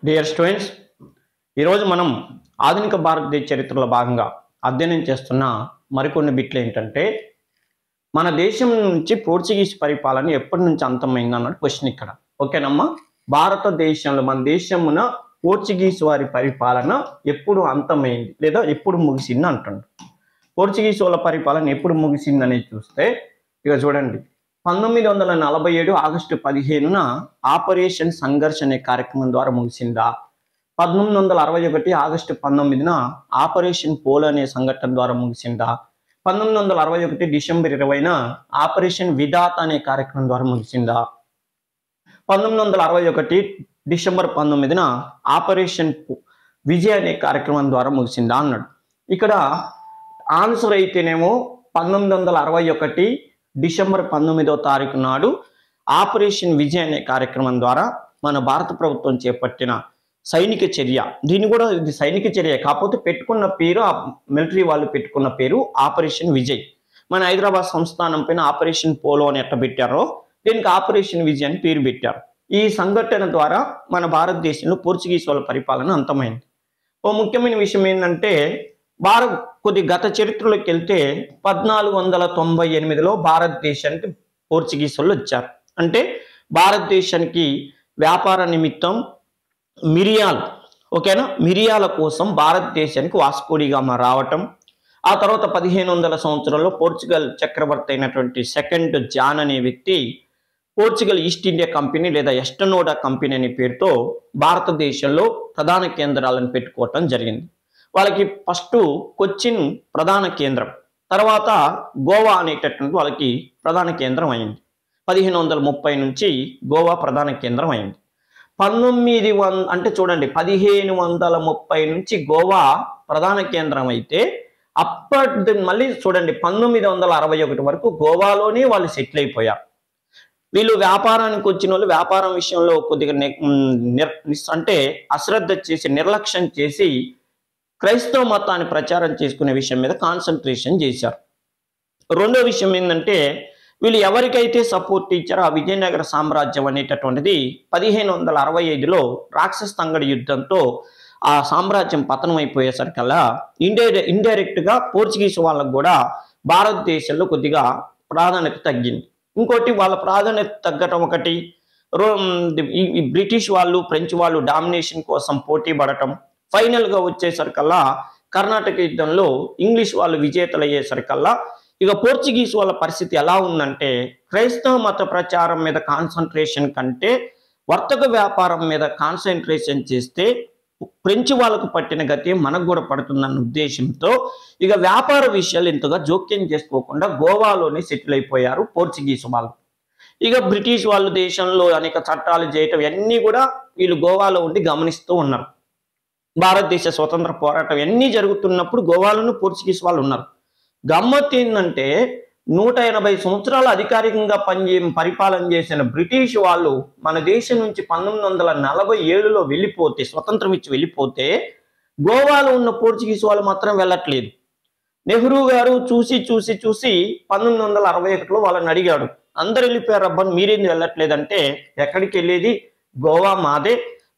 Dear students, ఈరోజు మనం ఆధునిక భారతదేశ చరిత్రలో భాగంగా అధ్యయనం చేస్తున్న మరికొన్ని బిట్లు ఏంటంటే, మన దేశం నుంచి పోర్చుగీస్ పరిపాలన ఎప్పటి నుంచి అంతమైంది అన్నది క్వశ్చన్ ఇక్కడ. ఓకేనమ్మా, భారతదేశంలో మన దేశమున పోర్చుగీస్ వారి పరిపాలన ఎప్పుడు అంతమైంది లేదా ఎప్పుడు ముగిసింది అంటుండ్రు. పోర్చుగీస్ వాళ్ళ పరిపాలన ఎప్పుడు ముగిసింది అనేది చూస్తే ఇక చూడండి, 1947 ఆగస్టు 15న ఆపరేషన్ సంఘర్ష్ అనే కార్యక్రమం ద్వారా ముగిసిందా, 1961 ఆగస్టు 19న ఆపరేషన్ పోల్ అనే సంఘటన ద్వారా ముగిసిందా, 1961 డిసెంబర్ 20న ఆపరేషన్ విధాత్ అనే కార్యక్రమం ద్వారా ముగిసిందా, 1961 డిసెంబర్ 19న ఆపరేషన్ విజయ్ అనే కార్యక్రమం ద్వారా ముగిసిందా అన్నాడు. ఇక్కడ ఆన్సర్ అయితేనేమో 1961 డిసెంబర్ 19వ తారీఖు నాడు ఆపరేషన్ విజయ్ అనే కార్యక్రమం ద్వారా మన భారత ప్రభుత్వం చేపట్టిన సైనిక చర్య, దీన్ని కూడా ఇది సైనిక చర్య కాకపోతే పెట్టుకున్న పేరు, మిలిటరీ వాళ్ళు పెట్టుకున్న పేరు ఆపరేషన్ విజయ్. మన హైదరాబాద్ సంస్థానం పైన ఆపరేషన్ పోలో అని ఎట్ట పెట్టారో దీనికి ఆపరేషన్ విజయ్ అని పేరు పెట్టారు. ఈ సంఘటన ద్వారా మన భారతదేశంలో పోర్చుగీస్ వాళ్ళ పరిపాలన అంతమైంది. ఓ ముఖ్యమైన విషయం ఏంటంటే, కొద్ది గత చరిత్రలోకి వెళ్తే 1498లో భారతదేశానికి పోర్చుగీస్ వాళ్ళు వచ్చారు. అంటే భారతదేశానికి వ్యాపార నిమిత్తం మిరియాలు, ఓకేనా, మిరియాల కోసం భారతదేశానికి వాస్కోడి గామా రావటం, ఆ తర్వాత 1500 సంవత్సరంలో పోర్చుగల్ చక్రవర్తి అయినటువంటి సెకండ్ జాన్ అనే వ్యక్తి పోర్చుగల్ ఈస్ట్ ఇండియా కంపెనీ లేదా ఎస్టనోడా కంపెనీ అనే పేరుతో భారతదేశంలో ప్రధాన కేంద్రాలను పెట్టుకోవటం జరిగింది. వాళ్ళకి ఫస్ట్ కొచ్చిన్ ప్రధాన కేంద్రం, తర్వాత గోవా అనేటటువంటి వాళ్ళకి ప్రధాన కేంద్రం అయింది. 1530 నుంచి గోవా ప్రధాన కేంద్రం అయింది. 1900 అంటే చూడండి, 1530 నుంచి గోవా ప్రధాన కేంద్రం అయితే అప్పటి మళ్ళీ చూడండి 1961 వరకు గోవాలోనే వాళ్ళు సెటిల్ అయిపోయారు. వీళ్ళు వ్యాపారానికి వచ్చిన వాళ్ళు వ్యాపారం విషయంలో కొద్దిగా అంటే అశ్రద్ధ చేసి, నిర్లక్ష్యం చేసి క్రైస్తవ మతాన్ని ప్రచారం చేసుకునే విషయం మీద కాన్సన్ట్రేషన్ చేశారు. రెండో విషయం ఏంటంటే, వీళ్ళు ఎవరికైతే సపోర్ట్ ఇచ్చారో ఆ విజయనగర సామ్రాజ్యం అనేటటువంటిది 1565లో రాక్షస తంగడి యుద్ధంతో ఆ సామ్రాజ్యం పతనం అయిపోయేసరికల్లా ఇండైరెక్ట్గా పోర్చుగీస్ వాళ్ళకు కూడా భారతదేశంలో కొద్దిగా ప్రాధాన్యత తగ్గింది. ఇంకోటి వాళ్ళ ప్రాధాన్యత తగ్గటం ఒకటి, ఈ బ్రిటిష్ వాళ్ళు ఫ్రెంచ్ వాళ్ళు డామినేషన్ కోసం పోటీ పడటం, ఫైనల్గా వచ్చేసరికల్లా కర్ణాటక యుద్ధంలో ఇంగ్లీష్ వాళ్ళు విజేతలు అయ్యేసరికల్లా ఇక పోర్చుగీస్ వాళ్ళ పరిస్థితి ఎలా ఉందంటే, క్రైస్తవ మత ప్రచారం మీద కాన్సన్ట్రేషన్ కంటే వర్తక వ్యాపారం మీద కాన్సన్ట్రేషన్ చేస్తే ఫ్రెంచ్ వాళ్ళకు పట్టిన గతి మనకు కూడా పడుతుందన్న ఉద్దేశంతో ఇక వ్యాపార విషయాలు ఇంతగా జోక్యం చేసుకోకుండా గోవాలోనే సెటిల్ అయిపోయారు పోర్చుగీస్ వాళ్ళు. ఇక బ్రిటిష్ వాళ్ళు దేశంలో అనేక చట్టాలు చేయటం ఇవన్నీ కూడా వీళ్ళు గోవాలో ఉండి గమనిస్తూ ఉన్నారు. భారతదేశ స్వతంత్ర పోరాటం ఎన్ని జరుగుతున్నప్పుడు గోవాలోనూ పోర్చుగీస్ వాళ్ళు ఉన్నారు. గమ్మత్ ఏంటంటే, 180 సంవత్సరాలు అధికారికంగా పరిపాలన చేసిన బ్రిటిష్ వాళ్ళు మన దేశం నుంచి 1947లో వెళ్ళిపోతే, స్వతంత్రం ఇచ్చి వెళ్ళిపోతే, గోవాలో ఉన్న పోర్చుగీస్ వాళ్ళు మాత్రం వెళ్ళట్లేదు. నెహ్రూ గారు చూసి 1961లో వాళ్ళని అడిగాడు, అందరు వెళ్ళిపోయారు అబ్బా మీరేంది వెళ్ళట్లేదంటే, ఎక్కడికి వెళ్ళేది, గోవా మాదే,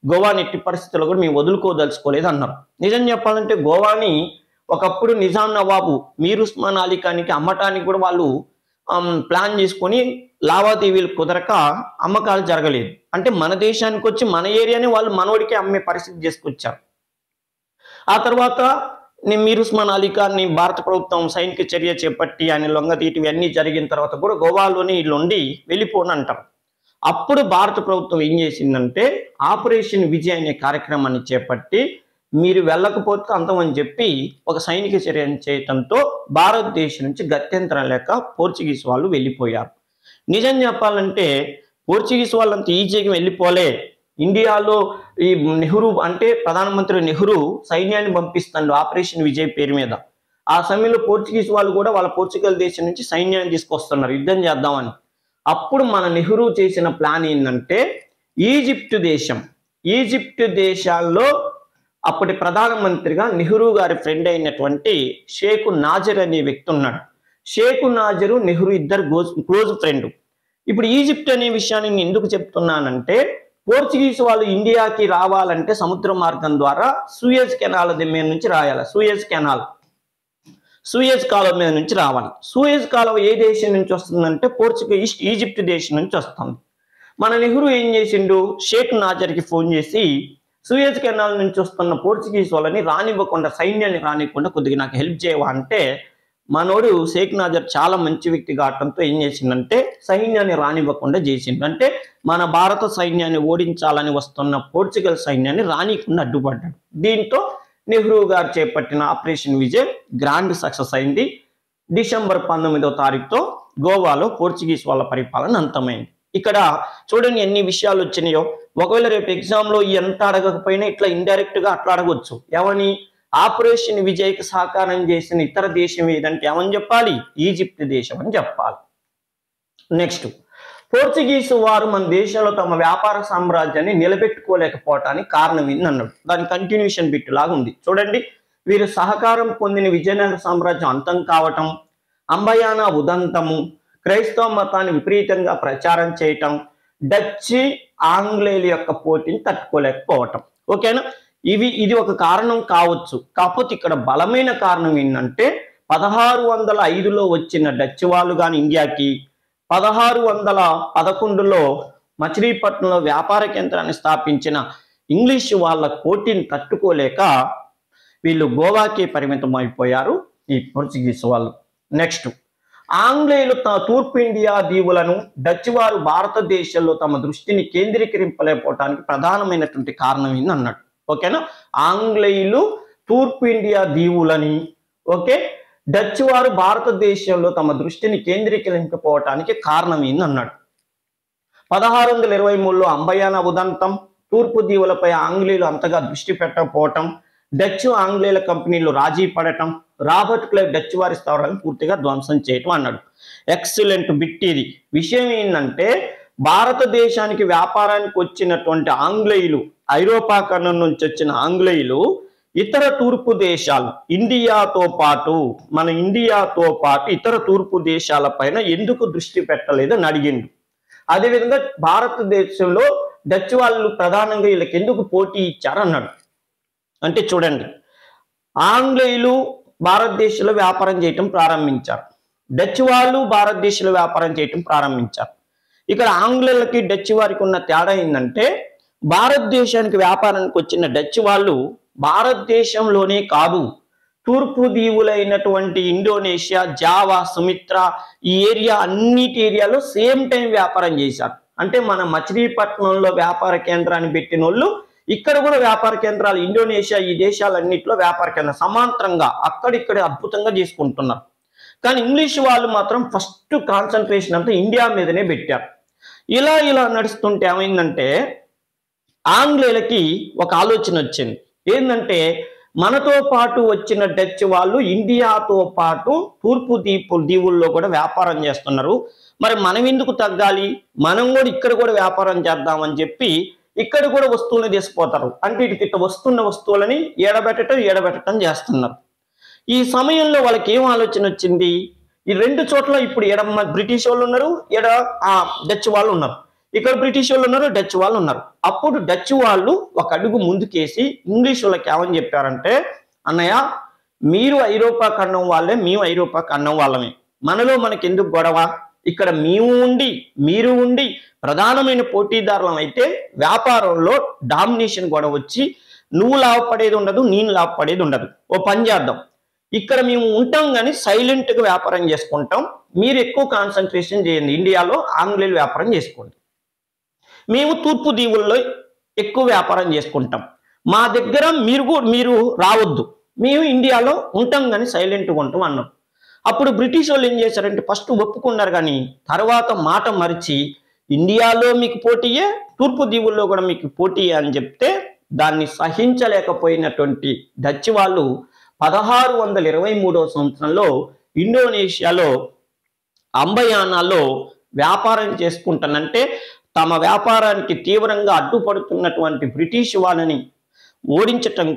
గోవాని ఎట్టి పరిస్థితుల్లో కూడా మేము వదులుకోదలుచుకోలేదు అన్నారు. నిజం చెప్పాలంటే గోవాని ఒకప్పుడు నిజాం నవాబు మీర్ ఉస్మాన్ అలీ ఖాన్కి అమ్మటానికి కూడా వాళ్ళు ప్లాన్ చేసుకొని లావాదేవీలు కుదరక అమ్మకాలు జరగలేదు. అంటే మన దేశానికి వచ్చి మన ఏరియాని వాళ్ళు మనోడికి అమ్మే పరిస్థితి చేసుకొచ్చారు. ఆ తర్వాత మీర్ ఉస్మాన్ అలీ ఖాన్ని భారత ప్రభుత్వం సైనిక చర్య చేపట్టి ఆయన లొంగతీయటం ఇవన్నీ జరిగిన తర్వాత కూడా గోవాలోనే వీళ్ళు ఉండి వెళ్ళిపోని అంటారు. అప్పుడు భారత ప్రభుత్వం ఏం చేసిందంటే ఆపరేషన్ విజయ్ అనే కార్యక్రమాన్ని చేపట్టి మీరు వెళ్ళకపోతే అంతమని చెప్పి ఒక సైనిక చర్యను చేయటంతో భారతదేశం నుంచి గత్యంతరం లేక పోర్చుగీస్ వాళ్ళు వెళ్ళిపోయారు. నిజం చెప్పాలంటే పోర్చుగీస్ వాళ్ళంతా ఈజీగా వెళ్ళిపోలే. ఇండియాలో ఈ నెహ్రూ అంటే ప్రధానమంత్రి నెహ్రూ సైన్యాన్ని పంపిస్తాడు ఆపరేషన్ విజయ్ పేరు మీద. ఆ సమయంలో పోర్చుగీస్ వాళ్ళు కూడా వాళ్ళ పోర్చుగల్ దేశం నుంచి సైన్యాన్ని తీసుకొస్తున్నారు యుద్ధం చేద్దామని. అప్పుడు మన నెహ్రూ చేసిన ప్లాన్ ఏంటంటే, ఈజిప్ట్ దేశాల్లో అప్పటి ప్రధానమంత్రిగా నెహ్రూ గారి ఫ్రెండ్ అయినటువంటి షేక్ నాజర్ అనే వ్యక్తి ఉన్నాడు. షేక్ నాజరు నెహ్రూ ఇద్దరు క్లోజ్ ఫ్రెండ్. ఇప్పుడు ఈజిప్ట్ అనే విషయాన్ని నేను ఎందుకు చెప్తున్నానంటే, పోర్చుగీస్ వాళ్ళు ఇండియాకి రావాలంటే సముద్ర మార్గం ద్వారా సూయజ్ కెనాల్ మీద నుంచి రాయాలి. సూయజ్ కాలువ మీద నుంచి రావాలి. సూయజ్ కాలువ ఏ దేశం నుంచి వస్తుందంటే ఈజిప్ట్ దేశం నుంచి వస్తుంది. మన నెహ్రూ ఏం చేసిండు, షేక్ నాజర్కి ఫోన్ చేసి సూయజ్ కెనాల్ నుంచి వస్తున్న పోర్చుగీస్ వాళ్ళని రానివ్వకుండా, సైన్యాన్ని రానివ్వకుండా కొద్దిగా నాకు హెల్ప్ చేయవా అంటే, మనోడు షేక్ నాజర్ చాలా మంచి వ్యక్తి కావడంతో ఏం చేసిందంటే సైన్యాన్ని రానివ్వకుండా చేసిండు. అంటే మన భారత సైన్యాన్ని ఓడించాలని వస్తున్న పోర్చుగల్ సైన్యాన్ని రానికుండా అడ్డుపడ్డాడు. దీంతో నెహ్రూ గారు చేపట్టిన ఆపరేషన్ విజయ్ గ్రాండ్ సక్సెస్ అయింది. డిసెంబర్ 19వ తారీఖుతో గోవాలో పోర్చుగీస్ వాళ్ళ పరిపాలన అంతమైంది. ఇక్కడ చూడండి ఎన్ని విషయాలు వచ్చినాయో. ఒకవేళ రేపు ఎగ్జామ్లో ఎంత అడగకపోయినా ఇట్లా ఇండైరెక్ట్ గా అట్లా అడగవచ్చు. ఏమని, ఆపరేషన్ విజయ్కి సహకారం చేసిన ఇతర దేశం ఏదంటే ఏమని చెప్పాలి, ఈజిప్ట్ దేశం అని చెప్పాలి. నెక్స్ట్, పోర్చుగీసు వారు మన దేశంలో తమ వ్యాపార సామ్రాజ్యాన్ని నిలబెట్టుకోలేకపోవటానికి కారణం ఏందన్నాడు. దాని కంటిన్యూషన్ బిట్ లాగా ఉంది చూడండి. వీరు సహకారం పొందిన విజయనగర సామ్రాజ్యం అంతం కావటం, అంబయానా ఉదంతము, క్రైస్తవ మతాన్ని విపరీతంగా ప్రచారం చేయటం, డచ్ ఆంగ్లేయుల యొక్క పోటీని తట్టుకోలేకపోవటం. ఓకేనా, ఇది ఒక కారణం కావచ్చు. కాకపోతే ఇక్కడ బలమైన కారణం ఏంటంటే 1605లో వచ్చిన డచ్ వాళ్ళు కానీ ఇండియాకి, 1611లో మచిలీపట్నంలో వ్యాపార కేంద్రాన్ని స్థాపించిన ఇంగ్లీష్ వాళ్ళ పోటీని తట్టుకోలేక వీళ్ళు గోవాకి పరిమితం అయిపోయారు ఈ పోర్చుగీస్ వాళ్ళు. నెక్స్ట్, ఆంగ్లేయులు తూర్పు ఇండియా దీవులను డచ్ వారు భారతదేశంలో తమ దృష్టిని కేంద్రీకరింపలేకపోవడానికి ప్రధానమైనటువంటి కారణం ఏంది అన్నాడు. ఓకేనా, ఆంగ్లేయులు తూర్పు ఇండియా దీవులని, ఓకే, డచ్ వారు భారతదేశంలో తమ దృష్టిని కేంద్రీకరించకపోవటానికి కారణం ఏంది అన్నాడు. 1623లో అంబయానా ఉదంతం, తూర్పు దీవులపై ఆంగ్లేయులు అంతగా దృష్టి పెట్టకపోవటం, డచ్ ఆంగ్లేయుల కంపెనీలు రాజీ పడటం, రాబర్ట్ క్లైవ్ డచ్ వారి స్థావరాలను పూర్తిగా ధ్వంసం చేయటం అన్నాడు. ఎక్సలెంట్ బిట్ ఇది. విషయం ఏంటంటే భారతదేశానికి వ్యాపారానికి వచ్చినటువంటి ఆంగ్లేయులు, ఐరోపా ఖండం నుంచి వచ్చిన ఆంగ్లేయులు ఇతర తూర్పు దేశాలు ఇండియాతో పాటు ఇతర తూర్పు దేశాల పైన ఎందుకు దృష్టి పెట్టలేదని అడిగిండు. అదేవిధంగా భారతదేశంలో డచ్ వాళ్ళు ప్రధానంగా వీళ్ళకి ఎందుకు పోటీ ఇచ్చారు అన్నాడు. అంటే చూడండి, ఆంగ్లేయులు భారతదేశంలో వ్యాపారం చేయటం ప్రారంభించారు, డచ్ వాళ్ళు భారతదేశంలో వ్యాపారం చేయటం ప్రారంభించారు. ఇక్కడ ఆంగ్లేయులకి డచ్ వారికి ఉన్న తేడా ఏంటంటే భారతదేశానికి వ్యాపారానికి వచ్చిన డచ్ వాళ్ళు భారతదేశంలోనే కాదు, తూర్పు దీవులైనటువంటి ఇండోనేషియా, జావా, సుమిత్రా ఈ ఏరియా అన్నిటి ఏరియాలో సేమ్ టైం వ్యాపారం చేశారు. అంటే మన మచిలీపట్నంలో వ్యాపార కేంద్రాన్ని పెట్టిన వాళ్ళు ఇక్కడ కూడా వ్యాపార కేంద్రాలు, ఇండోనేషియా ఈ దేశాలన్నింటిలో వ్యాపార కేంద్రం సమాంతరంగా అక్కడిక్కడే అద్భుతంగా చేసుకుంటున్నారు. కానీ ఇంగ్లీష్ వాళ్ళు మాత్రం ఫస్ట్ కాన్సన్ట్రేషన్ అంతా ఇండియా మీదనే పెట్టారు. ఇలా నడుస్తుంటే ఏమైందంటే ఆంగ్లేయులకి ఒక ఆలోచన వచ్చింది. ఏంటంటే మనతో పాటు వచ్చిన డచ్ వాళ్ళు ఇండియాతో పాటు తూర్పు దీవుల్లో కూడా వ్యాపారం చేస్తున్నారు, మరి మనం ఎందుకు తగ్గాలి, మనం కూడా ఇక్కడ కూడా వ్యాపారం చేద్దామని చెప్పి ఇక్కడ కూడా వస్తువులను తీసుకుపోతారు. అంటే ఇటు వస్తున్న వస్తువులని ఏడబెట్టడం చేస్తున్నారు. ఈ సమయంలో వాళ్ళకి ఏం ఆలోచన వచ్చింది, ఈ రెండు చోట్ల ఇప్పుడు బ్రిటిష్ వాళ్ళు ఉన్నారు, డచ్ వాళ్ళు ఉన్నారు. ఇక్కడ బ్రిటిష్ వాళ్ళు ఉన్నారు, డచ్ వాళ్ళు ఉన్నారు. అప్పుడు డచ్ వాళ్ళు ఒక అడుగు ముందుకేసి ఇంగ్లీష్ వాళ్ళకి ఏమని చెప్పారంటే, అన్నయ్య మీరు ఐరోపా ఖండం వాళ్ళే, మేము ఐరోపా ఖండం వాళ్ళమే, మనలో మనకి ఎందుకు గొడవ, ఇక్కడ మీరు ఉండి ప్రధానమైన పోటీదారులం అయితే వ్యాపారంలో డామినేషన్ గొడవ వచ్చి నువ్వు లాభపడేది ఉండదు, నేను లాభపడేది ఉండదు. ఓ పని చేద్దాం, ఇక్కడ మేము ఉంటాం కానీ సైలెంట్గా వ్యాపారం చేసుకుంటాం, మీరు ఎక్కువ కాన్సన్ట్రేషన్ చేయండి, ఇండియాలో ఆంగ్లేయులు వ్యాపారం చేసుకోండి, మేము తూర్పు దీవుల్లో ఎక్కువ వ్యాపారం చేసుకుంటాం, మా దగ్గర మీరు రావద్దు, మేము ఇండియాలో ఉంటాం కానీ సైలెంట్గా ఉంటాం అన్నాం. అప్పుడు బ్రిటిష్ వాళ్ళు ఏం చేశారంటే ఫస్ట్ ఒప్పుకున్నారు, కానీ తర్వాత మాట మరిచి ఇండియాలో మీకు పోటీయే, తూర్పు దీవుల్లో కూడా మీకు పోటీయే అని చెప్తే దాన్ని సహించలేకపోయినటువంటి డచ్ వాళ్ళు 1623వ సంవత్సరంలో ఇండోనేషియాలో అంబయానాలో వ్యాపారం చేసుకుంటానంటే తమ వ్యాపారానికి తీవ్రంగా అడ్డుపడుతున్నటువంటి బ్రిటిష్ వాళ్ళని ఓడించటం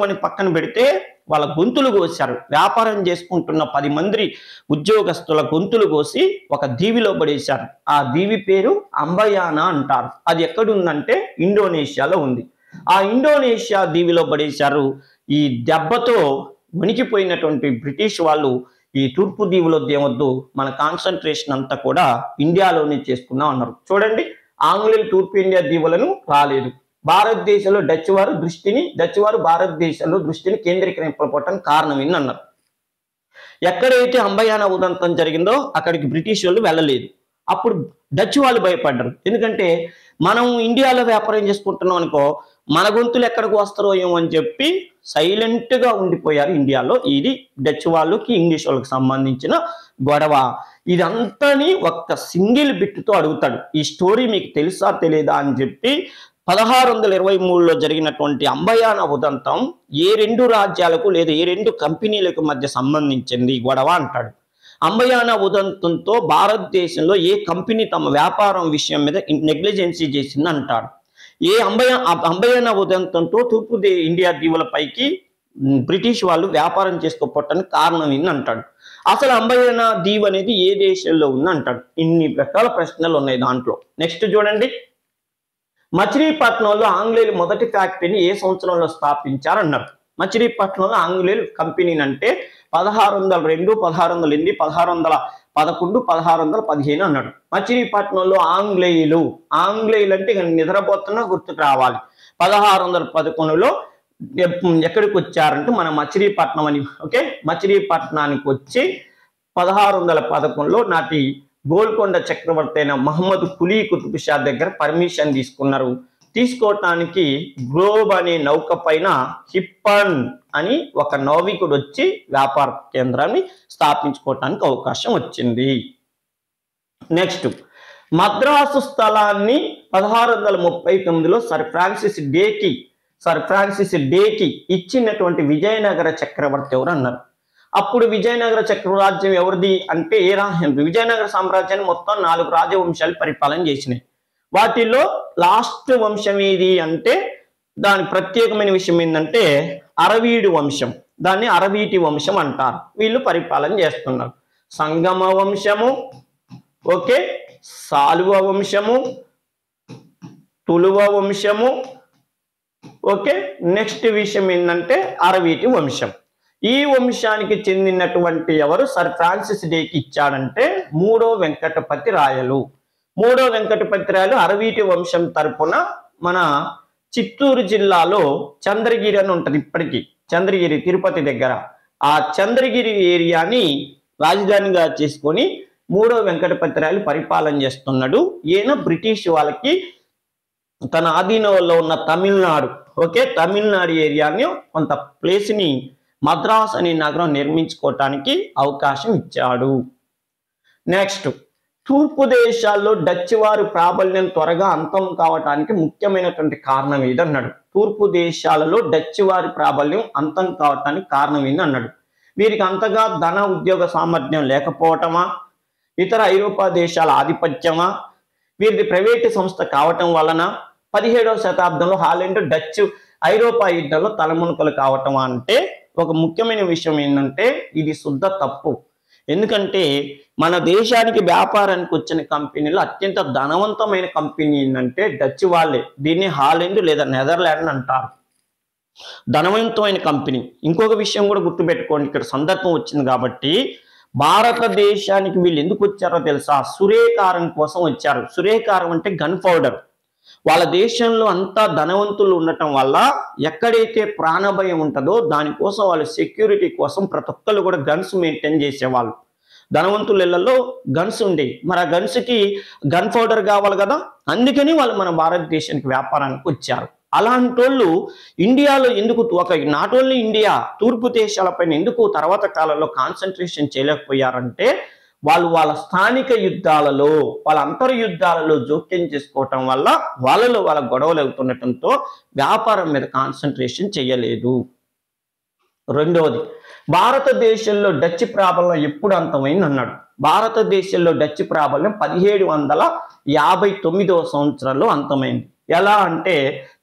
అని పక్కన పెడితే వాళ్ళ గొంతులు కోసారు. వ్యాపారం చేసుకుంటున్న 10 మంది ఉద్యోగస్తుల గొంతులు కోసి ఒక దీవిలో పడేశారు. ఆ దీవి పేరు అంబయానా అంటారు. అది ఎక్కడుందంటే ఇండోనేషియాలో ఉంది. ఆ ఇండోనేషియా దీవిలో పడేశారు. ఈ దెబ్బతో వణికిపోయినటువంటి బ్రిటిష్ వాళ్ళు ఈ తూర్పు దీవులో దేవద్దు, మన కాన్సన్ట్రేషన్ అంతా కూడా ఇండియాలోనే చేసుకున్నాం అన్నారు. చూడండి, ఆంగ్లేయులు తూర్పు ఇండియా దీవులను రాలేదు. భారతదేశంలో డచ్ వారు భారతదేశంలో దృష్టిని కేంద్రీకరింపడానికి కారణం ఏంటి అన్నారు. ఎక్కడైతే అంబయానా ఉదంతం జరిగిందో అక్కడికి బ్రిటిష్ వాళ్ళు వెళ్ళలేదు. అప్పుడు డచ్ వాళ్ళు భయపడ్డారు. ఎందుకంటే మనం ఇండియాలో వ్యాపారం చేసుకుంటున్నాం అనుకో, మన గొంతులు ఎక్కడికి వస్తారో ఏమో అని చెప్పి సైలెంట్ గా ఉండిపోయారు ఇండియాలో. ఇది డచ్ వాళ్ళకి ఇంగ్లీష్ వాళ్ళకి సంబంధించిన గొడవ. ఇదంతాని ఒక్క సింగిల్ బిట్తో అడుగుతాడు. ఈ స్టోరీ మీకు తెలుసా తెలియదా అని చెప్పి 1623లో జరిగినటువంటి అంబయానా ఉదంతం ఏ 2 రాజ్యాలకు లేదా ఏ 2 కంపెనీలకు మధ్య సంబంధించింది గొడవ అంటాడు. అంబయానా ఉదంతంతో భారతదేశంలో ఏ కంపెనీ తమ వ్యాపారం విషయం మీద నెగ్లిజెన్సీ చేసింది అంటాడు. అంబయానా ఉదంతంతో తూర్పు ఇండియా దీవులపైకి బ్రిటిష్ వాళ్ళు వ్యాపారం చేసుకోవటానికి కారణం ఏంది అంటాడు. అసలు అంబయానా దీవ్ అనేది ఏ దేశంలో ఉంది అంటాడు. ఇన్ని రకాల ప్రశ్నలు ఉన్నాయి దాంట్లో. నెక్స్ట్ చూడండి, మచిలీపట్నంలో ఆంగ్లేయులు మొదటి ఫ్యాక్టరీని ఏ సంవత్సరంలో స్థాపించారన్నారు. మచిలీపట్నంలో ఆంగ్లేయులు కంపెనీని అంటే 1602, 1608, 1611, 1615 అన్నాడు. మచిలీపట్నంలో ఆంగ్లేయులు అంటే నిద్రపోతున్నా గుర్తుకు రావాలి. 1611లో ఎక్కడికి వచ్చారంటే మన మచిలీపట్నం అని. ఓకే, మచిలీపట్నానికి వచ్చి 1611లో నాటి గోల్కొండ చక్రవర్తి అయిన మహమ్మద్ కులీ కుతుబ్ షా దగ్గర పర్మిషన్ తీసుకున్నారు. తీసుకోవటానికి గ్లోబ్ అనే నౌక పైన హిప్పన్ అని ఒక నావికుడు వచ్చి వ్యాపార కేంద్రాన్ని స్థాపించుకోవటానికి అవకాశం వచ్చింది. నెక్స్ట్, మద్రాసు స్థలాన్ని 1639లో సర్ ఫ్రాన్సిస్ డేకి ఇచ్చినటువంటి విజయనగర చక్రవర్తి ఎవరు అన్నారు. అప్పుడు విజయనగర చక్రరాజ్యం ఎవరిది అంటే విజయనగర సామ్రాజ్యాన్ని మొత్తం 4 రాజవంశాలు పరిపాలన చేసినాయి. వాటిలో లాస్ట్ వంశం ఏది అంటే దాని ప్రత్యేకమైన విషయం ఏంటంటే అరవీడు వంశం. దాన్ని అరవీటి వంశం అంటారు. వీళ్ళు పరిపాలన చేస్తున్నారు. సంగమ వంశము, ఓకే, సాలువ వంశము, తులువ వంశము, ఓకే. నెక్స్ట్ విషయం ఏంటంటే అరవీటి వంశం. ఈ వంశానికి చెందినటువంటి ఎవరు సర్ ఫ్రాన్సిస్ డేకి ఇచ్చాడంటే మూడో వెంకటపతి రాయలు అరవీటి వంశం తరపున మన చిత్తూరు జిల్లాలో చంద్రగిరి అని ఉంటుంది. ఇప్పటికీ చంద్రగిరి తిరుపతి దగ్గర ఆ చంద్రగిరి ఏరియాని రాజధానిగా చేసుకొని మూడో వెంకటపతి రాయలు పరిపాలన చేస్తున్నాడు. ఈయన బ్రిటిష్ వాళ్ళకి తన ఆధీనంలో ఉన్న తమిళనాడు ఏరియాని కొంత ప్లేస్ని మద్రాస్ అనే నగరం నిర్మించుకోవటానికి అవకాశం ఇచ్చాడు. నెక్స్ట్, తూర్పు దేశాల్లో డచ్ వారి ప్రాబల్యం త్వరగా అంతం కావటానికి ముఖ్యమైనటువంటి కారణం ఏదన్నాడు. తూర్పు దేశాలలో డచ్ వారి ప్రాబల్యం అంతం కావటానికి కారణం ఏందన్నాడు. వీరికి అంతగా ధన ఉద్యోగ సామర్థ్యం లేకపోవటమా, ఇతర ఐరోపా దేశాల ఆధిపత్యమా, వీరిది ప్రైవేటు సంస్థ కావటం వలన, 17వ శతాబ్దంలో హాలెండ్ డచ్ ఐరోపా యుద్ధంలో తలమునకలు కావటం అంటే ఒక ముఖ్యమైన విషయం ఏంటంటే ఇది శుద్ధ తప్పు. ఎందుకంటే మన దేశానికి వ్యాపారానికి వచ్చిన కంపెనీలు అత్యంత ధనవంతమైన కంపెనీ ఏంటంటే డచ్ వాళ్ళే. దీన్ని హాలెండ్ లేదా నెదర్లాండ్ అంటారు. ధనవంతమైన కంపెనీ. ఇంకొక విషయం కూడా గుర్తుపెట్టుకోండి, ఇక్కడ సందర్భం వచ్చింది కాబట్టి. భారతదేశానికి వీళ్ళు ఎందుకు వచ్చారో తెలుసా? సురేకారం కోసం వచ్చారు. సురేకారం అంటే గన్ పౌడర్. వాళ్ళ దేశంలో అంతా ధనవంతులు ఉండటం వల్ల ఎక్కడైతే ప్రాణభయం ఉంటుందో దానికోసం వాళ్ళు సెక్యూరిటీ కోసం ప్రతి ఒక్కళ్ళు కూడా గన్స్ మెయింటైన్ చేసేవాళ్ళు. ధనవంతుల ఇళ్లలో గన్స్ ఉండేవి. మరి ఆ గన్స్కి గన్ పౌడర్ కావాలి కదా, అందుకని వాళ్ళు మన భారతదేశానికి వ్యాపారానికి వచ్చారు. అలాంటి వాళ్ళు ఇండియాలో ఎందుకు నాట్ ఓన్లీ ఇండియా తూర్పు దేశాలపైన ఎందుకు తర్వాత కాలంలో కాన్సన్ట్రేషన్ చేయలేకపోయారంటే వాళ్ళ స్థానిక యుద్ధాలలో వాళ్ళ అంతర్యుద్ధాలలో జోక్యం చేసుకోవటం వల్ల వాళ్ళలో వాళ్ళ గొడవలు అవుతుండటంతో వ్యాపారం మీద కాన్సన్ట్రేషన్ చేయలేదు. రెండవది, భారతదేశంలో డచ్ ప్రాబల్యం ఎప్పుడు అంతమైంది అన్నాడు. భారతదేశంలో డచ్ ప్రాబల్యం 1759వ సంవత్సరంలో అంతమైంది. ఎలా అంటే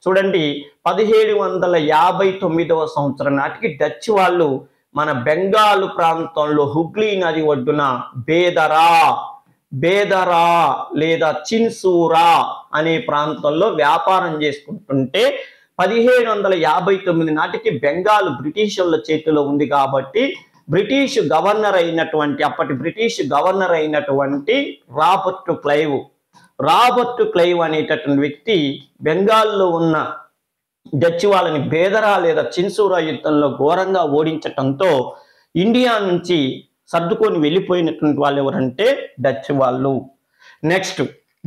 చూడండి, 1759వ సంవత్సరం నాటికి డచ్ వాళ్ళు మన బెంగాల్ ప్రాంతంలో హుగ్లీ నది ఒడ్డున బేదరా లేదా చిన్సూరా అనే ప్రాంతంలో వ్యాపారం చేసుకుంటుంటే 1759 నాటికి బెంగాల్ బ్రిటిషర్ల చేతిలో ఉంది కాబట్టి అప్పటి బ్రిటిష్ గవర్నర్ అయినటువంటి రాబర్ట్ క్లైవ్ అనేటటువంటి వ్యక్తి బెంగాల్లో ఉన్న డచ్ వాళ్ళని బేదరా లేదా చిన్సూరా యుద్ధంలో ఘోరంగా ఓడించటంతో ఇండియా నుంచి సర్దుకొని వెళ్ళిపోయినటువంటి వాళ్ళు ఎవరంటే డచ్ వాళ్ళు. నెక్స్ట్,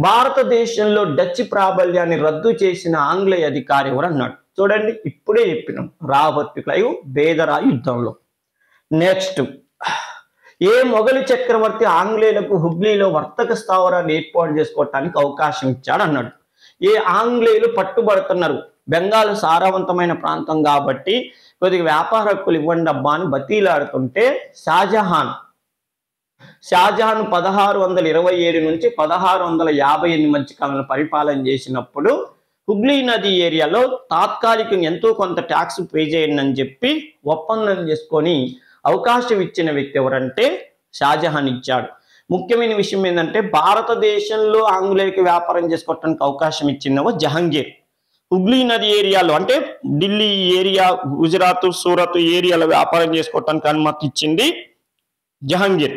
భారతదేశంలో డచ్ ప్రాబల్యాన్ని రద్దు చేసిన ఆంగ్లేయ అధికారి ఎవరు అన్నాడు. చూడండి, ఇప్పుడే చెప్పినాం, రాబర్ట్ క్లైవ్ బేదరా యుద్ధంలో. నెక్స్ట్, ఏ మొఘలు చక్రవర్తి ఆంగ్లేయులకు హుగ్లీలో వర్తక స్థావరాన్ని ఏర్పాటు చేసుకోవటానికి అవకాశం ఇచ్చాడు అన్నాడు. ఏ ఆంగ్లేయులు పట్టుబడుతున్నారు, బెంగాల్ సారవంతమైన ప్రాంతం కాబట్టి కొద్దిగా వ్యాపార హక్కులు ఇవ్వండి అబ్బా అని బతీలాడుతుంటే షాజహాన్ 1627 నుంచి 1658 మధ్య కాలంలో పరిపాలన చేసినప్పుడు హుగ్లీ నది ఏరియాలో తాత్కాలికంగా ఎంతో కొంత ట్యాక్స్ పే చేయండి అని చెప్పి ఒప్పందం చేసుకొని అవకాశం ఇచ్చిన వ్యక్తి ఎవరంటే షాజహాన్ ఇచ్చాడు. ముఖ్యమైన విషయం ఏంటంటే భారతదేశంలో ఆంగ్లేయులకు వ్యాపారం చేసుకోవడానికి అవకాశం ఇచ్చినవో జహంగీర్. హుగ్లీ నది ఏరియాలో అంటే ఢిల్లీ ఏరియా, గుజరాత్, సూరత్ ఏరియాలో వ్యాపారం చేసుకోవటానికి అనుమతి ఇచ్చింది జహంగీర్.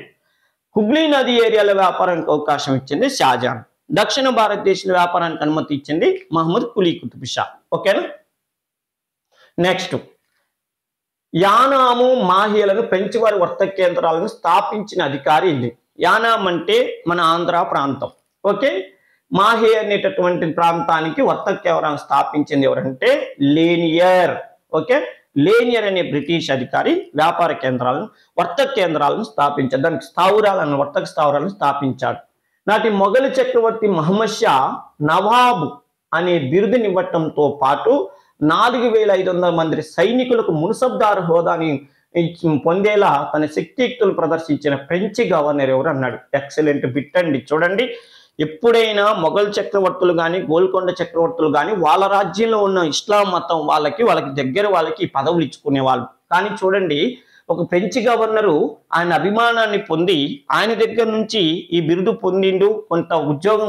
హుగ్లీ నది ఏరియాలో వ్యాపారానికి అవకాశం ఇచ్చింది షాజహాన్. దక్షిణ భారతదేశంలో వ్యాపారానికి అనుమతి ఇచ్చింది మహమ్మద్ కులీ కుతుబ్ షా. ఓకేనా. నెక్స్ట్, యానాము మాహిలను పెంచివారి వర్తక కేంద్రాలను స్థాపించిన అధికారి ఇది. యానాం అంటే మన ఆంధ్ర ప్రాంతం. ఓకే. మాహే అనేటటువంటి ప్రాంతానికి వర్తక కేంద్రాలను స్థాపించింది ఎవరంటే లేనియర్. ఓకే. లేనియర్ అనే బ్రిటిష్ అధికారి వ్యాపార కేంద్రాలను, వర్తక కేంద్రాలను స్థాపించాడు. దానికి వర్తక స్థావరాలను స్థాపించాడు. నాటి మొఘలు చక్రవర్తి మహమ్మద్ షా నవాబు అనే బిరుదునివ్వటంతో పాటు 4500 మంది సైనికులకు మున్సబ్దార్ హోదాని పొందేలా తన శక్తియుక్తులు ప్రదర్శించిన ఫ్రెంచి గవర్నర్ ఎవరు అన్నాడు. ఎక్సలెంట్ బిట్ అండి. చూడండి, ఎప్పుడైనా మొఘల్ చక్రవర్తులు కానీ గోల్కొండ చక్రవర్తులు కానీ వాళ్ళ రాజ్యంలో ఉన్న ఇస్లాం మతం వాళ్ళకి దగ్గర వాళ్ళకి ఈ పదవులు ఇచ్చుకునేవాళ్ళు. కానీ చూడండి, ఒక ఫ్రెంచి గవర్నరు ఆయన అభిమానాన్ని పొంది ఆయన దగ్గర నుంచి ఈ బిరుదు పొందిండు, కొంత ఉద్యోగం,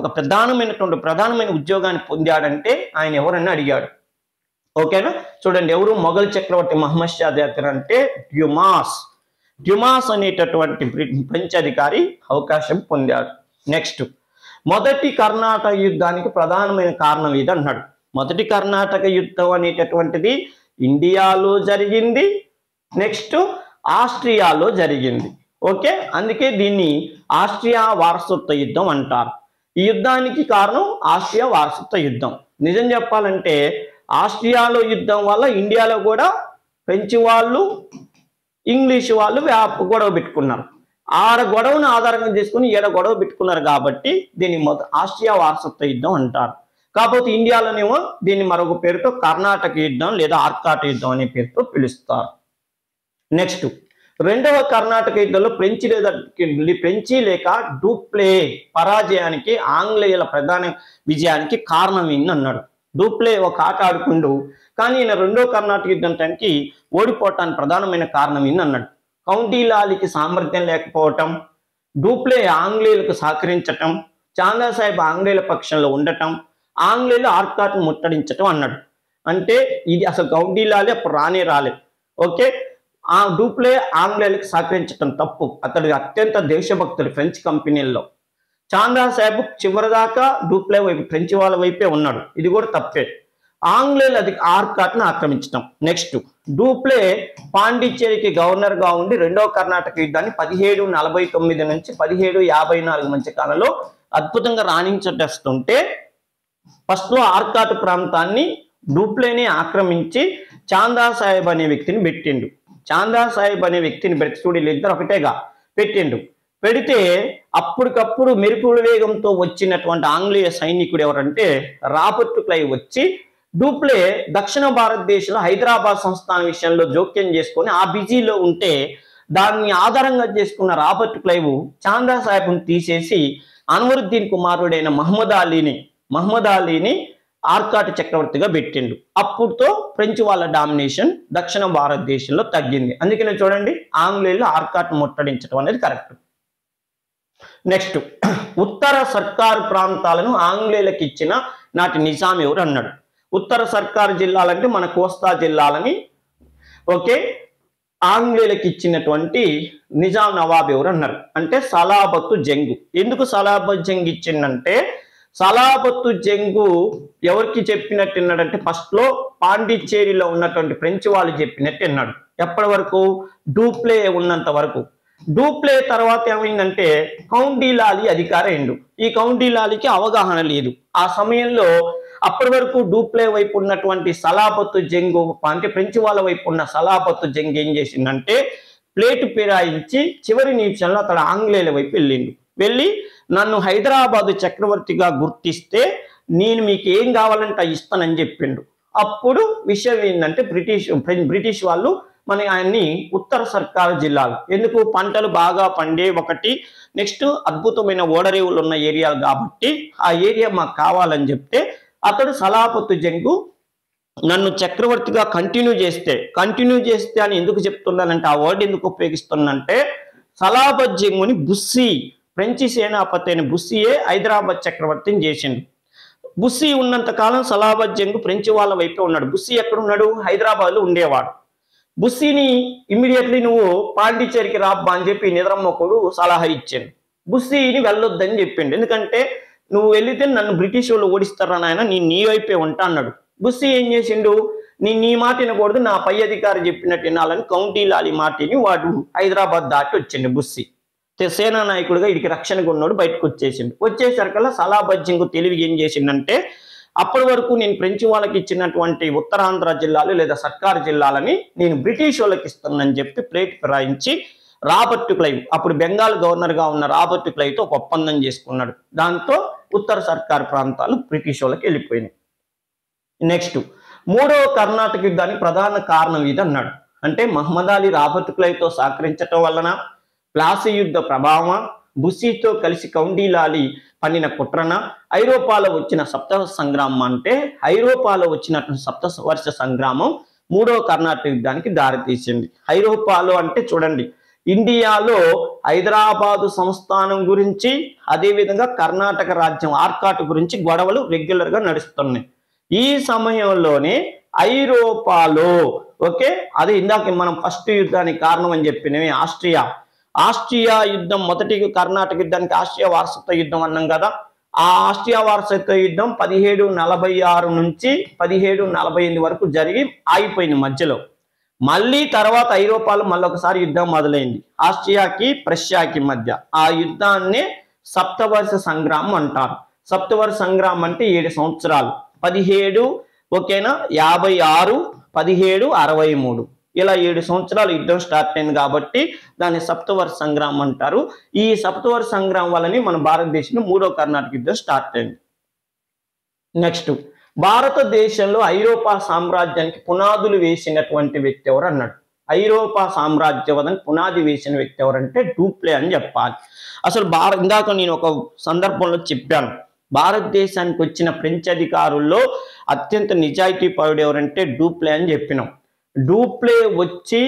ఒక ప్రధానమైన ఉద్యోగాన్ని పొందాడంటే ఆయన ఎవరన్నా అడిగాడు. ఓకేనా. చూడండి, ఎవరు మొఘల్ చక్రవర్తి మహమ్మద్ షా దగ్గర అంటే డ్యుమాస్ అనేటటువంటి ఫ్రెంచ్ అధికారి అవకాశం పొందాడు. నెక్స్ట్, మొదటి కర్ణాటక యుద్ధానికి ప్రధానమైన కారణం ఇది అన్నాడు. మొదటి కర్ణాటక యుద్ధం అనేటటువంటిది ఇండియాలో జరిగింది, నెక్స్ట్ ఆస్ట్రియాలో జరిగింది. ఓకే. అందుకే దీన్ని ఆస్ట్రియా వారసత్వ యుద్ధం అంటారు. ఈ యుద్ధానికి కారణం ఆస్ట్రియా వారసత్వ యుద్ధం. నిజం చెప్పాలంటే ఆస్ట్రియాలో యుద్ధం వల్ల ఇండియాలో కూడా ఫ్రెంచ్ వాళ్ళు, ఇంగ్లీష్ వాళ్ళు గొడవ పెట్టుకున్నారు. ఆడ గొడవను ఆధారంగా చేసుకుని ఏడ గొడవ పెట్టుకున్నారు కాబట్టి దీన్ని ఆస్ట్రియా వారసత్వ యుద్ధం అంటారు. కాకపోతే ఇండియాలోనేమో దీన్ని మరొక పేరుతో కర్ణాటక యుద్ధం లేదా ఆర్కాట్ యుద్ధం అనే పేరుతో పిలుస్తారు. నెక్స్ట్, రెండవ కర్ణాటక యుద్ధంలో ఫ్రెంచి లేక డూప్లే పరాజయానికి ఆంగ్లేయుల ప్రధాన విజయానికి కారణం ఏంది అన్నాడు. డూప్లే ఒక ఆట ఆడుకుంటూ కానీ ఈయన రెండో కర్ణాటక యుద్ధానికి ఓడిపోవటానికి ప్రధానమైన కారణం ఏంది అన్నాడు. కౌంటీ లాలికి సామర్థ్యం లేకపోవటం, డూప్లే ఆంగ్లేయులకు సహకరించటం, చాందా సాహెబ్ ఆంగ్లేయుల పక్షంలో ఉండటం, ఆంగ్లేయులు ఆర్కాట్ను ముట్టడించటం అన్నాడు. అంటే ఇది అసలు కౌంటీ లాలి అప్పుడు రాలేదు. ఓకే. ఆ డూప్లే ఆంగ్లేయులకు సహకరించటం తప్పు. అతడు అత్యంత దేశభక్తుడు ఫ్రెంచ్ కంపెనీల్లో. చాందా సాహెబ్ చివరిదాకా డూప్లే వైపు ఫ్రెంచ్ వాళ్ళ వైపే ఉన్నాడు. ఇది కూడా తప్పే. ఆంగ్లేయులు ఆర్కాట్ను ఆక్రమించటం. నెక్స్ట్, డూప్లే పాండిచ్చేరికి గవర్నర్ గా ఉండి రెండవ కర్ణాటక యుద్ధాన్ని 1749 నుంచి 1754 మధ్య కాలంలో అద్భుతంగా రాణించేస్తుంటే ఫస్ట్ లో ఆర్కాట్ ప్రాంతాన్ని డూప్లేని ఆక్రమించి చాందా సాహెబ్ అనే వ్యక్తిని పెట్టిండు. చాందా సాహెబ్ అనే వ్యక్తిని పెట్టి చూడు, వీళ్ళిద్దరు ఒకటేగా పెట్టిండు. పెడితే అప్పటికప్పుడు మెరుపుల వేగంతో వచ్చినటువంటి ఆంగ్లేయ సైనికుడు ఎవరంటే రాబర్ట్ క్లైవ్ వచ్చి డూప్లే దక్షిణ భారతదేశంలో హైదరాబాద్ సంస్థాన విషయంలో జోక్యం చేసుకొని ఆ బిజీలో ఉంటే దాన్ని ఆధారంగా చేసుకున్న రాబర్ట్ క్లైవ్ చాందా సాహెబ్ను తీసేసి అన్వరుద్దీన్ కుమారుడైన మహమ్మద్ అలీని ఆర్కాట్ చక్రవర్తిగా పెట్టిండు. అప్పుడుతో ఫ్రెంచ్ వాళ్ళ డామినేషన్ దక్షిణ భారతదేశంలో తగ్గింది. అందుకనే చూడండి ఆంగ్లేయులు ఆర్కాట్ ముట్టడించడం అనేది కరెక్ట్. నెక్స్ట్, ఉత్తర సర్కారు ప్రాంతాలను ఆంగ్లేయులకు ఇచ్చిన నాటి నిజాం ఎవరు అన్నాడు. ఉత్తర సర్కారు జిల్లాలంటే మన కోస్తా జిల్లాలని ఓకే ఆంగ్లేయులకు ఇచ్చినటువంటి నిజాం నవాబ్ ఎవరు అన్నారు అంటే సలాబత్తు జంగు. ఎందుకు సలాబత్ జంగ్ ఇచ్చిందంటే సలాబత్తు జంగు ఎవరికి చెప్పినట్టు విన్నాడంటే ఫస్ట్ లో పాండిచ్చేరిలో ఉన్నటువంటి ఫ్రెంచ్ వాళ్ళు చెప్పినట్టు విన్నాడు. ఎప్పటి వరకు? డూప్లే ఉన్నంత వరకు. డూప్లే తర్వాత ఏమైందంటే కౌండిలాలి అధికారి అయిండు. ఈ కౌండిలాలికి అవగాహన లేదు. ఆ సమయంలో అప్పటి వరకు డూప్లే వైపు ఉన్నటువంటి సలాబత్తు జంగు అంటే ఫ్రెంచ్ వాళ్ళ వైపు ఉన్న సలాబత్తు జంగ్ ఏం చేసిందంటే ప్లేటు ఫిరాయించి చివరి నిమిషంలో అతడు ఆంగ్లేయుల వైపు వెళ్ళి నన్ను హైదరాబాదు చక్రవర్తిగా గుర్తిస్తే నేను మీకు ఏం కావాలంటే ఇస్తానని చెప్పిండు. అప్పుడు విషయం ఏంటంటే బ్రిటిష్ వాళ్ళు మన ఆయన్ని ఉత్తర సర్కారు జిల్లాలు ఎందుకు పంటలు బాగా పండే ఒకటి, నెక్స్ట్ అద్భుతమైన ఓడరేవులు ఉన్న ఏరియాలు కాబట్టి ఆ ఏరియా మాకు కావాలని చెప్తే అతడు సలాబత్తు జంగు నన్ను చక్రవర్తిగా కంటిన్యూ చేస్తే అని ఎందుకు చెప్తున్నానంటే ఆ వర్డ్ ఎందుకు ఉపయోగిస్తున్నానంటే సలాబత్ జంగుని బుస్సీ ఫ్రెంచి సేనాపతి అయిన బుస్సీయే హైదరాబాద్ చక్రవర్తిని చేసిండు. బుస్సీ ఉన్నంత కాలం సలాబత్ జంగు ఫ్రెంచి వాళ్ళ వైపే ఉన్నాడు. బుస్సీ ఎక్కడున్నాడు? హైదరాబాద్లో ఉండేవాడు. బుస్సీని ఇమ్మీడియట్లీ నువ్వు పాండిచ్చేరికి రాబ్బా అని చెప్పి నిద్రమ్మకుడు సలహా ఇచ్చాడు. బుస్సీని వెళ్ళొద్దని చెప్పిండు. ఎందుకంటే నువ్వు వెళితే నన్ను బ్రిటిష్ వాళ్ళు ఓడిస్తారా నాయన, నేను నీ వైపే ఉంటా అన్నాడు. బుస్సీ ఏం చేసిండు? నేను నీ మాట వినకూడదు, నా పై అధికారి చెప్పినట్టు వినాలని కౌంటీలాలి మాటిని వాడు హైదరాబాద్ దాటి వచ్చిండు. బుస్సీ సేనా నాయకుడిగా ఇడికి రక్షణగా ఉన్నాడు, బయటకు వచ్చేసరికల్లా సలాబత్ జంగు తెలివి ఏం చేసిందంటే అప్పటి వరకు నేను ఫ్రెంచ్ వాళ్ళకి ఇచ్చినటువంటి ఉత్తరాంధ్ర జిల్లాలు లేదా సర్కారు జిల్లాలని నేను బ్రిటిష్ వాళ్ళకి ఇస్తానని చెప్పి ప్లేట్ ఫిరాయించి రాబర్ట్ క్లైవ్ అప్పుడు బెంగాల్ గవర్నర్గా ఉన్న రాబర్ట్ క్లైవ్తో ఒక ఒప్పందం చేసుకున్నాడు. దాంతో ఉత్తర సర్కారు ప్రాంతాలు బ్రిటిష్ వాళ్ళకి వెళ్ళిపోయినాయి. నెక్స్ట్, మూడవ కర్ణాటక యుద్ధానికి ప్రధాన కారణం ఇది అన్నాడు. అంటే మహమ్మద్ అలీ రాబర్ట్ క్లైవ్తో సహకరించటం వలన, ప్లాసీ యుద్ధ ప్రభావం, బుస్సీతో కలిసి కౌండిలాలి పన్నిన కుట్రన, ఐరోపాలో వచ్చిన సప్తవర్ష సంగ్రామం అంటే ఐరోపాలో వచ్చినటువంటి సప్తవర్ష సంగ్రామం మూడవ కర్ణాటక యుద్ధానికి దారితీసింది. ఐరోపాలో అంటే చూడండి ఇండియాలో హైదరాబాదు సంస్థానం గురించి అదేవిధంగా కర్ణాటక రాజ్యం ఆర్కాట్ గురించి గొడవలు రెగ్యులర్గా నడుస్తున్నాయి. ఈ సమయంలోనే ఐరోపాలో ఓకే అదే ఇందాక మనం ఫస్ట్ యుద్ధానికి కారణం అని చెప్పినవి ఆస్ట్రియా యుద్ధం, మొదటి కర్ణాటక యుద్ధానికి ఆస్ట్రియా వారసత్వ యుద్ధం అన్నాం కదా. ఆ ఆస్ట్రియా వారసత్వ యుద్ధం 1746 నుంచి 1748 వరకు జరిగి ఆగిపోయింది మధ్యలో. మళ్ళీ తర్వాత ఐరోపాలో మళ్ళొకసారి యుద్ధం మొదలైంది ఆస్ట్రియాకి ప్రష్యాకి మధ్య. ఆ యుద్ధాన్ని సప్తవర్ష సంగ్రామం అంటారు. సప్తవర్ష సంగ్రామం అంటే 7 సంవత్సరాలు 17 ఓకేనా 56 17 63 ఇలా 7 సంవత్సరాలు యుద్ధం స్టార్ట్ అయింది కాబట్టి దాన్ని సప్తవర్ష సంగ్రామం అంటారు. ఈ సప్తవర్ష సంగ్రామం వల్లనే మన భారతదేశంలో మూడో కర్ణాటక యుద్ధం స్టార్ట్ అయింది. నెక్స్ట్, భారతదేశంలో ఐరోపా సామ్రాజ్యానికి పునాదులు వేసినటువంటి వ్యక్తి ఎవరు అన్నాడు. ఐరోపా సామ్రాజ్యవాదానికి పునాది వేసిన వ్యక్తి ఎవరంటే డూప్లే అని చెప్పాలి. అసలు ఇందాక నేను ఒక సందర్భంలో చెప్పాను, భారతదేశానికి వచ్చిన ఫ్రెంచ్ అధికారుల్లో అత్యంత నిజాయితీ పరుడు ఎవరంటే డూప్లే అని చెప్పినాం. డూప్లే వచ్చి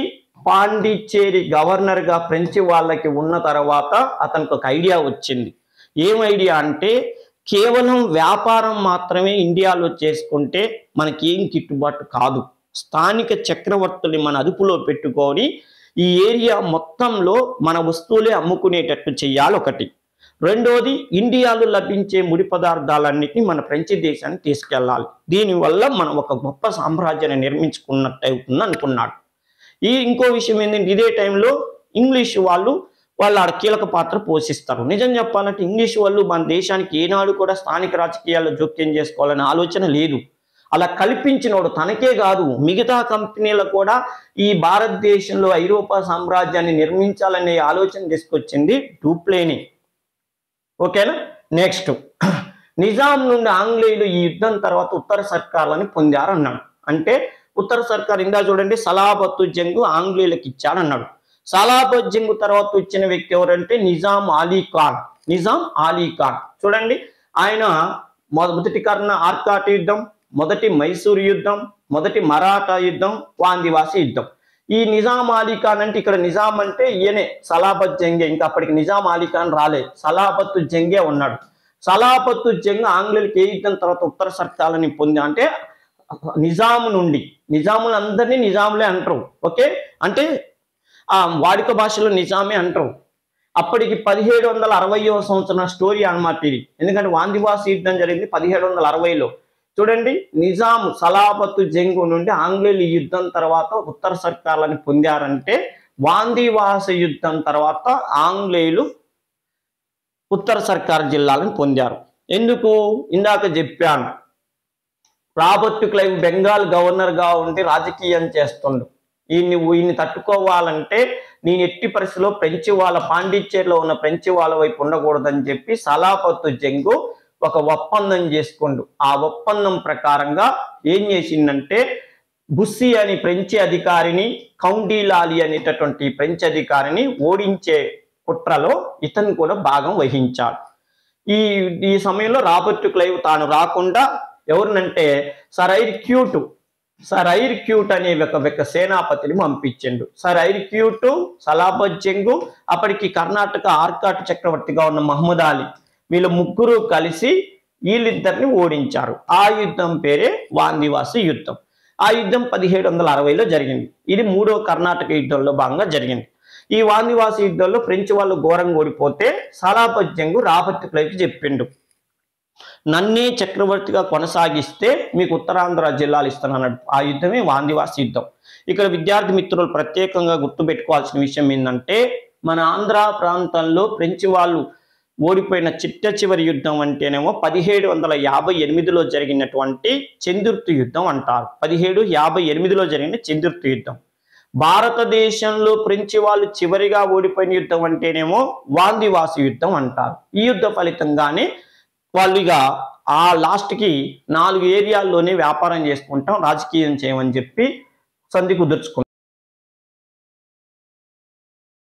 పాండిచ్చేరి గవర్నర్గా ఫ్రెంచ్ వాళ్ళకి ఉన్న తర్వాత అతనికి ఒక ఐడియా వచ్చింది. ఏం ఐడియా అంటే కేవలం వ్యాపారం మాత్రమే ఇండియాలో చేసుకుంటే మనకి ఏం గిట్టుబాటు కాదు, స్థానిక చక్రవర్తుల్ని మన అదుపులో పెట్టుకొని ఈ ఏరియా మొత్తంలో మన వస్తువులే అమ్ముకునేటట్టు చేయాలి ఒకటి. రెండోది ఇండియాలో లభించే ముడి పదార్థాలన్నిటిని మన ఫ్రెంచ్ దేశానికి తీసుకెళ్ళాలి. దీనివల్ల మనం ఒక గొప్ప సామ్రాజ్యాన్ని నిర్మించుకున్నట్టు అవుతుంది అనుకున్నాడు. ఇంకో విషయం ఏంటంటే ఇదే టైంలో ఇంగ్లీష్ వాళ్ళు ఆడ కీలక పాత్ర పోషిస్తారు. నిజం చెప్పాలంటే ఇంగ్లీష్ వాళ్ళు మన దేశానికి ఏనాడు కూడా స్థానిక రాజకీయాల్లో జోక్యం చేసుకోవాలనే ఆలోచన లేదు. అలా కల్పించినోడు తనకే కాదు మిగతా కంపెనీలకు కూడా ఈ భారతదేశంలో ఐరోపా సామ్రాజ్యాన్ని నిర్మించాలనే ఆలోచన తీసుకొచ్చింది డూప్లేని. ఓకేనా. నెక్స్ట్, నిజాం నుండి ఆంగ్లేయులు ఈ యుద్ధం తర్వాత ఉత్తర సర్కార్లని పొందారన్నాడు. అంటే ఉత్తర సర్కార్ ఇందా చూడండి సలాబత్తు జంగు ఆంగ్లేయులకు ఇచ్చాడన్నాడు. సలాబత్ జంగు తర్వాత వచ్చిన వ్యక్తి ఎవరంటే నిజాం అలీ ఖాన్ చూడండి ఆయన మొదటి ఆర్కాట్ యుద్ధం, మొదటి మైసూరు యుద్ధం, మొదటి మరాఠా యుద్ధం, వాందివాసి యుద్ధం. ఈ నిజాం అలీ ఖాన్ అంటే ఇక్కడ నిజాం అంటే ఈయనే సలాబత్ జంగే, ఇంకా అప్పటికి నిజాం అలీ ఖాన్ రాలేదు, సలాబత్ జంగే ఉన్నాడు. సలాబత్ జంగ్ ఆంగ్లేయులకి ఏ యుద్ధం తర్వాత ఉత్తర సర్కాలని పొంది అంటే నిజాము నుండి, నిజాములందరినీ నిజాములే అంటారు. ఓకే, అంటే ఆ వాడుక భాషలో నిజామే అంటారు. అప్పటికి 1760వ సంవత్సరం స్టోరీ అన్నమాట ఇది. ఎందుకంటే వాందివాసి యుద్ధం జరిగింది 1760లో. చూడండి, నిజాం సలాబత్ జంగు నుండి ఆంగ్లేయులు యుద్ధం తర్వాత ఉత్తర సర్కార్లను పొందారంటే వాందివాసి యుద్ధం తర్వాత ఆంగ్లేయులు ఉత్తర సర్కార్ జిల్లాలను పొందారు. ఎందుకు? ఇందాక చెప్పాను, రాబర్ట్ క్లైవ్ బెంగాల్ గవర్నర్గా ఉండి రాజకీయం చేస్తుండు. ఈయన్ని తట్టుకోవాలంటే నేను ఎట్టి పరిస్థితిలో ఫ్రెంచి వాళ్ళ పాండిచ్చేరిలో ఉన్న ఫ్రెంచి వాళ్ళ వైపు ఉండకూడదని చెప్పి సలాబత్ జంగు ఒక ఒప్పందం చేసుకుండు. ఆ ఒప్పందం ప్రకారంగా ఏం చేసిందంటే బుస్సీ అని ఫ్రెంచి అధికారిని, కౌండీలాలి అనేటటువంటి ఫ్రెంచి అధికారిని ఓడించే కుట్రలో ఇతను కూడా భాగం వహించాడు. ఈ సమయంలో రాబర్ట్ క్లైవ్ తాను రాకుండా ఎవరినంటే సర్ ఐర్ క్యూట్ అనే ఒక సేనాపతిని పంపించిండు. సర్ ఐర్ క్యూట్, సలాబత్ జంగు, అప్పటికి కర్ణాటక ఆర్కాట్ చక్రవర్తిగా ఉన్న మహమ్మద్ అలీ, వీళ్ళు ముగ్గురు కలిసి వీళ్ళిద్దరిని ఓడించారు. ఆ యుద్ధం పేరే వాందివాసి యుద్ధం. ఆ యుద్ధం 1760లో జరిగింది. ఇది 3వ కర్ణాటక యుద్ధంలో భాగంగా జరిగింది. ఈ వాందివాసి యుద్ధంలో ఫ్రెంచ్ వాళ్ళు ఘోరంగా ఓడిపోతే సలాబత్ జంగు రాబర్ట్ క్లైవ్కి చెప్పిండు, నన్నే చక్రవర్తిగా కొనసాగిస్తే మీకు ఉత్తరాంధ్ర జిల్లాలు ఇస్తానన్నాడు. ఆ యుద్ధమే వాందివాసి యుద్ధం. ఇక్కడ విద్యార్థి మిత్రులు ప్రత్యేకంగా గుర్తుపెట్టుకోవాల్సిన విషయం ఏంటంటే మన ఆంధ్ర ప్రాంతంలో ఫ్రెంచి వాళ్ళు ఓడిపోయిన చిట్ట చివరి యుద్ధం అంటేనేమో 1758లో జరిగినటువంటి చందుర్తి యుద్ధం అంటారు. 1758లో జరిగిన చందుర్తి యుద్ధం. భారతదేశంలో ఫ్రెంచి వాళ్ళు చివరిగా ఓడిపోయిన యుద్ధం అంటేనేమో వాందివాసి యుద్ధం అంటారు. ఈ యుద్ధ ఫలితంగానే వాళ్ళు ఇక ఆ లాస్ట్కి 4 ఏరియాల్లోనే వ్యాపారం చేసుకుంటాం, రాజకీయం చేయమని చెప్పి సంధి కుదుర్చుకుంటాం.